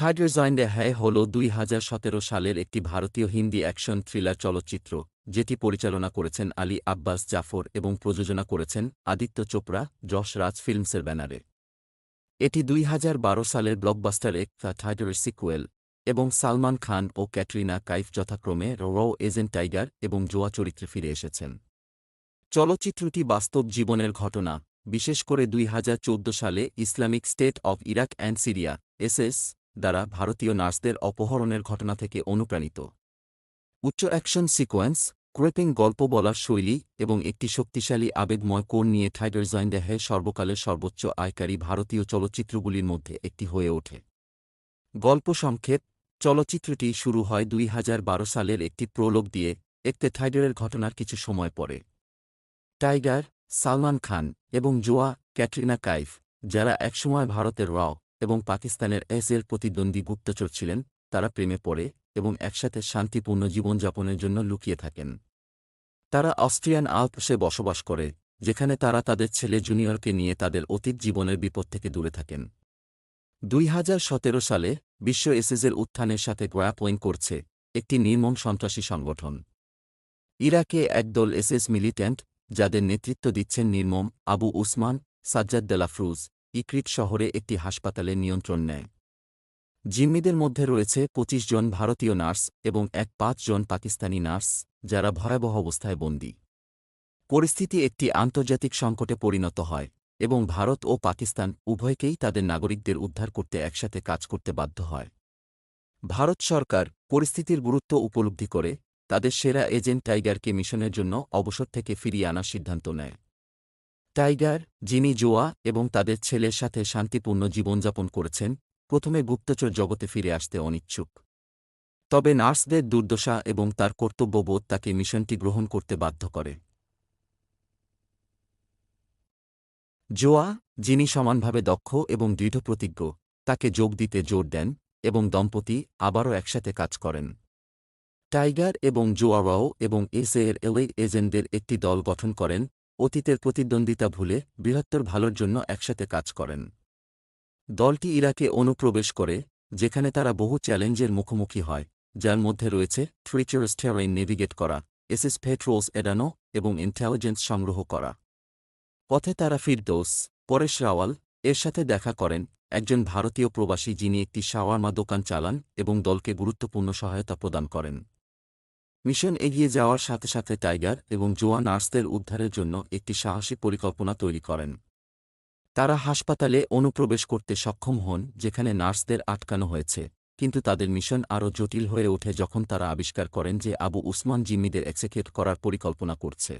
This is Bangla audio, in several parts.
টাইগার জয়েন দ্য হ্যায় হল ২০১৭ সালের একটি ভারতীয় হিন্দি অ্যাকশন থ্রিলার চলচ্চিত্র যেটি পরিচালনা করেছেন আলী আব্বাস জাফর এবং প্রযোজনা করেছেন আদিত্য চোপড়া যশ রাজ ফিল্মসের ব্যানারে। এটি ২০১২ সালের ব্লকবাস্টার এক দ্য টাইগারের সিকুয়েল এবং সালমান খান ও ক্যাটরিনা কাইফ যথাক্রমে এজেন্ট টাইগার এবং জোয়া চরিত্রে ফিরে এসেছেন। চলচ্চিত্রটি বাস্তব জীবনের ঘটনা, বিশেষ করে ২০১৪ সালে Islamic state of Iraq and Syria SS দ্বারা ভারতীয় নার্সদের অপহরণের ঘটনা থেকে অনুপ্রাণিত। উচ্চ অ্যাকশন সিকোয়েন্স, ক্রেপিং গল্প বলার শৈলী এবং একটি শক্তিশালী আবেগময় কোণ নিয়ে টাইগার জয়েন দ্য হ্যায় সর্বকালের সর্বোচ্চ আয়কারী ভারতীয় চলচ্চিত্রগুলির মধ্যে একটি হয়ে ওঠে। গল্প সংক্ষেপ: চলচ্চিত্রটি শুরু হয় ২০১২ সালের একটি প্রোলগ দিয়ে একটি টাইগারের ঘটনার কিছু সময় পরে। টাইগার, সালমান খান এবং জোয়া ক্যাটরিনা কাইফ, যারা একসময় ভারতের এবং পাকিস্তানের এর প্রতিদ্বন্দ্বী গুপ্তচর ছিলেন, তারা প্রেমে পড়ে এবং একসাথে শান্তিপূর্ণ জীবনযাপনের জন্য লুকিয়ে থাকেন। তারা অস্ট্রিয়ান আল্পসে বসবাস করে, যেখানে তারা তাদের ছেলে জুনিয়রকে নিয়ে তাদের অতীত জীবনের বিপদ থেকে দূরে থাকেন। ২০১৭ সালে বিশ্ব এসএসের উত্থানের সাথে গ্র্যাপলিং করছে একটি নির্মম সন্ত্রাসী সংগঠন। ইরাকে একদল এসএস মিলিট্যান্ট, যাদের নেতৃত্ব দিচ্ছেন নির্মম আবু উসমান সাজ্জাদ দেলাফ্রুজ, ইক্রিট শহরে একটি হাসপাতালে নিয়ন্ত্রণ নেয়। জিম্মিদের মধ্যে রয়েছে ২৫ জন ভারতীয় নার্স এবং ৫ জন পাকিস্তানি নার্স, যারা ভয়াবহ অবস্থায় বন্দী। পরিস্থিতি একটি আন্তর্জাতিক সংকটে পরিণত হয় এবং ভারত ও পাকিস্তান উভয়কেই তাদের নাগরিকদের উদ্ধার করতে একসাথে কাজ করতে বাধ্য হয়। ভারত সরকার পরিস্থিতির গুরুত্ব উপলব্ধি করে তাদের সেরা এজেন্ট টাইগারকে মিশনের জন্য অবসর থেকে ফিরিয়ে আনার সিদ্ধান্ত নেয়। টাইগার, যিনি জোয়া এবং তাদের ছেলের সাথে শান্তিপূর্ণ জীবনযাপন করেছেন, প্রথমে গুপ্তচর জগতে ফিরে আসতে অনিচ্ছুক। তবে নার্সদের দুর্দশা এবং তার কর্তব্যবোধ তাকে মিশনটি গ্রহণ করতে বাধ্য করে। জোয়া, যিনি সমানভাবে দক্ষ এবং দৃঢ়প্রতিজ্ঞ, তাকে যোগ দিতে জোর দেন এবং দম্পতি আবারও একসাথে কাজ করেন। টাইগার এবং জোয়া এবং এর এজেন্টদের একটি দল গঠন করেন, অতীতের প্রতিদ্বন্দ্বিতা ভুলে বৃহত্তর ভালোর জন্য একসাথে কাজ করেন। দলটি ইরাকে অনুপ্রবেশ করে, যেখানে তারা বহু চ্যালেঞ্জের মুখোমুখি হয়, যার মধ্যে রয়েছে ট্রিচারাস টেরেইন নেভিগেট করা, এসএস পেট্রোলস এড়ানো এবং ইন্টেলিজেন্স সংগ্রহ করা। পথে তারা ফিরদৌস পরেশ রাওয়াল এর সাথে দেখা করেন, একজন ভারতীয় প্রবাসী যিনি একটি শাওয়ারমা দোকান চালান এবং দলকে গুরুত্বপূর্ণ সহায়তা প্রদান করেন। মিশন এগিয়ে যাওয়ার সাথে সাথে টাইগার এবং জোয়া নার্সদের উদ্ধারের জন্য একটি সাহসী পরিকল্পনা তৈরি করেন। তারা হাসপাতালে অনুপ্রবেশ করতে সক্ষম হন, যেখানে নার্সদের আটকানো হয়েছে, কিন্তু তাদের মিশন আরও জটিল হয়ে ওঠে যখন তারা আবিষ্কার করেন যে আবু উসমান জিম্মিদের এক্সিকিউট করার পরিকল্পনা করছে।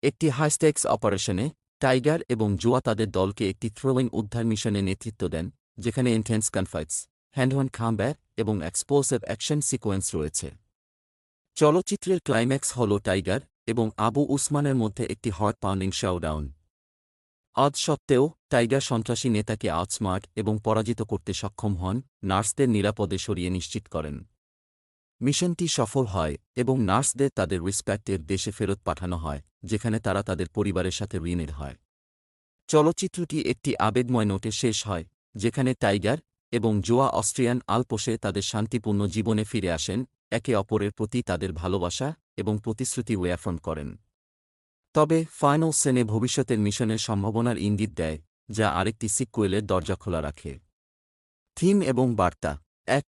একটি হাইস্টেক্স অপারেশনে টাইগার এবং জোয়া তাদের দলকে একটি থ্রিলিং উদ্ধার মিশনে নেতৃত্ব দেন, যেখানে ইন্টেন্স কনফাইটস, হ্যান্ড কমব্যাট এবং এক্সপ্লোসিভ অ্যাকশন সিকোয়েন্স রয়েছে। চলচ্চিত্রের ক্লাইম্যাক্স হল টাইগার এবং আবু উসমানের মধ্যে একটি হার্ট পাউন্ডিং শাওডাউন। আজ সত্ত্বেও টাইগার সন্ত্রাসী নেতাকে আউটস্মার্ট এবং পরাজিত করতে সক্ষম হন, নার্সদের নিরাপদে সরিয়ে নিশ্চিত করেন। মিশনটি সফল হয় এবং নার্সদের তাদের রেসপেক্টের দেশে ফেরত পাঠানো হয়, যেখানে তারা তাদের পরিবারের সাথে রিউনিট হয়। চলচ্চিত্রটি একটি আবেগময় নোটে শেষ হয়, যেখানে টাইগার এবং জোয়া অস্ট্রিয়ান আল্পসে তাদের শান্তিপূর্ণ জীবনে ফিরে আসেন, একে অপরের প্রতি তাদের ভালোবাসা এবং প্রতিশ্রুতি ওয়াফর্ম করেন। তবে ফাইনাল সেনে ভবিষ্যতের মিশনের সম্ভাবনার ইঙ্গিত দেয়, যা আরেকটি সিক্যুয়েলের দরজা খোলা রাখে। থিম এবং বার্তা: ১.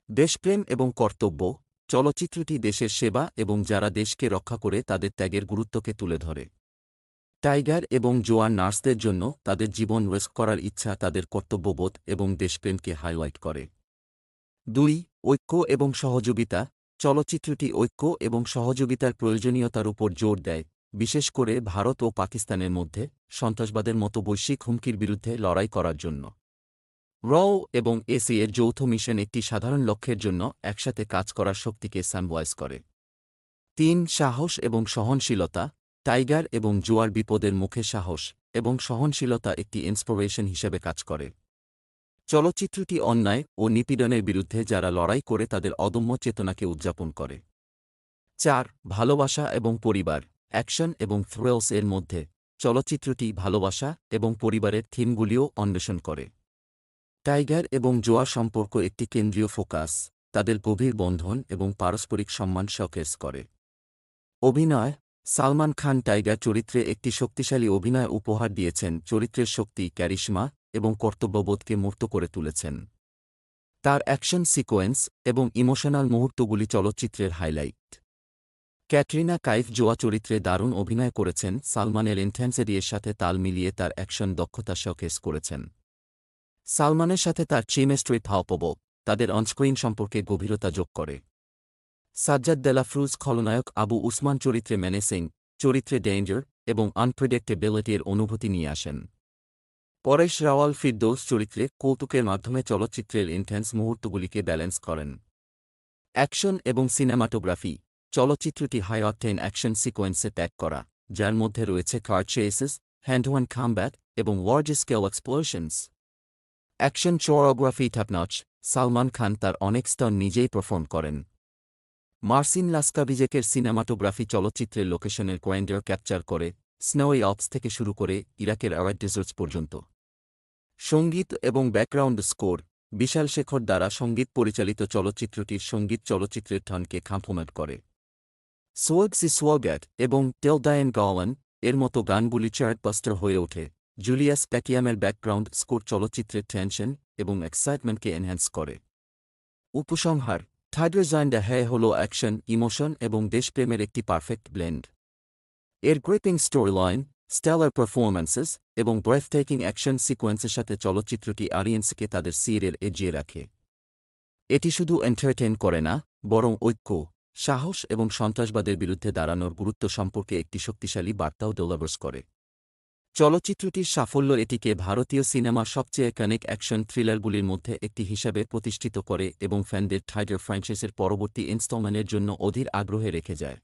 দেশপ্রেম এবং কর্তব্য। চলচ্চিত্রটি দেশের সেবা এবং যারা দেশকে রক্ষা করে তাদের ত্যাগের গুরুত্বকে তুলে ধরে। টাইগার এবং জোয়ান নার্সদের জন্য তাদের জীবন রিস্ক করার ইচ্ছা তাদের কর্তব্যবোধ এবং দেশপ্রেমকে হাইলাইট করে। ২. ঐক্য এবং সহযোগিতা। চলচ্চিত্রটি ঐক্য এবং সহযোগিতার প্রয়োজনীয়তার উপর জোর দেয়, বিশেষ করে ভারত ও পাকিস্তানের মধ্যে সন্ত্রাসবাদের মতো বৈশ্বিক হুমকির বিরুদ্ধে লড়াই করার জন্য। এবং এর যৌথ মিশন একটি সাধারণ লক্ষ্যের জন্য একসাথে কাজ করার শক্তিকে সাম্বয়েজ করে। ৩. সাহস এবং সহনশীলতা। টাইগার এবং জোয়ার বিপদের মুখে সাহস এবং সহনশীলতা একটি ইন্সপিরেশন হিসেবে কাজ করে। চলচ্চিত্রটি অন্যায় ও নিপীড়নের বিরুদ্ধে যারা লড়াই করে তাদের অদম্য চেতনাকে উদযাপন করে। ৪. ভালোবাসা এবং পরিবার। অ্যাকশন এবং থ্রিলস এর মধ্যে চলচ্চিত্রটি ভালোবাসা এবং পরিবারের থিমগুলিও অন্বেষণ করে। টাইগার এবং জোয়া সম্পর্ক একটি কেন্দ্রীয় ফোকাস, তাদের গভীর বন্ধন এবং পারস্পরিক সম্মান শোকেস করে। অভিনয়: সালমান খান টাইগার চরিত্রে একটি শক্তিশালী অভিনয় উপহার দিয়েছেন, চরিত্রের শক্তি, ক্যারিশমা এবং কর্তব্যবোধকে মূর্ত করে তুলেছেন। তার অ্যাকশন সিকোয়েন্স এবং ইমোশনাল মুহূর্তগুলি চলচ্চিত্রের হাইলাইট। ক্যাটরিনা কাইফ জোয়া চরিত্রে দারুণ অভিনয় করেছেন, সালমানের ইন্টেন্সিটির সাথে তাল মিলিয়ে তার অ্যাকশন দক্ষতা শোকেস করেছেন। সালমানের সাথে তার কেমিস্ট্রি ভাবপ্রবল তাদের অনস্ক্রিন সম্পর্কে গভীরতা যোগ করে। সাজ্জাদ দেলাফ্রুজ খলনায়ক আবু উসমান চরিত্রে মেনেসিং, চরিত্রে ডেঞ্জার এবং আনপ্রেডিক্টেবিলিটির অনুভূতি নিয়ে আসেন। পরেশ রাওয়াল ফিরদৌস চরিত্রে কৌতুকের মাধ্যমে চলচ্চিত্রের ইন্টেন্স মুহূর্তগুলিকে ব্যালেন্স করেন। অ্যাকশন এবং সিনেমাটোগ্রাফি: চলচ্চিত্রটি হাই অকটেন অ্যাকশন সিকোয়েন্সে প্যাক করা, যার মধ্যে রয়েছে কার চেসেস, হ্যান্ড-টু-হ্যান্ড কমব্যাট এবং large scale explosions. Action choreography top notch, Salman Khan তার অনেক স্তর নিজেই পারফর্ম করেন। মার্সিন লাস্কাভিজেকের সিনেমাটোগ্রাফি চলচ্চিত্রের লোকেশনের কোয়েন্ডার ক্যাপচার করে, স্নোই অপস থেকে শুরু করে ইরাকের অ্যারাড ডেজার্টস পর্যন্ত। সঙ্গীত এবং ব্যাকগ্রাউন্ড স্কোর: বিশাল শেখর দ্বারা সঙ্গীত পরিচালিত চলচ্চিত্রটির সঙ্গীত চলচ্চিত্রের ঠনকে কমপ্লিমেন্ট করে। সোয়াগ সি সোয়াগ্যাট এবং টেল ডায়েন গাওয়ান এর মতো গানগুলি চার্টবাস্টার হয়ে ওঠে। জুলিয়াস প্যাকিয়ামের ব্যাকগ্রাউন্ড স্কোর চলচ্চিত্রের টেনশন এবং এক্সাইটমেন্টকে এনহ্যান্স করে। উপসংহার: টাইগার জিন্ডা হ্যায় হল অ্যাকশন, ইমোশন এবং দেশপ্রেমের একটি পারফেক্ট ব্লেন্ড। এর গ্রিপিং স্টোরিলাইন, স্টেলার পারফরম্যান্সেস এবং ব্রেথটেকিং অ্যাকশন সিকোয়েন্সের সাথে চলচ্চিত্রটি অডিয়েন্সকে তাদের সিটের এগিয়ে রাখে। এটি শুধু এন্টারটেইন করে না, বরং ঐক্য, সাহস এবং সন্ত্রাসবাদের বিরুদ্ধে দাঁড়ানোর গুরুত্ব সম্পর্কে একটি শক্তিশালী বার্তাও ডেলিভার করে। চলচ্চিত্রটির সাফল্য এটিকে ভারতীয় সিনেমার সবচেয়ে আইকনিক অ্যাকশন থ্রিলারগুলির মধ্যে একটি হিসাবে প্রতিষ্ঠিত করে এবং ফ্যানদের টাইগার ফ্র্যাঞ্চাইজির পরবর্তী ইনস্টলমেন্টের জন্য অধীর আগ্রহে রেখে যায়।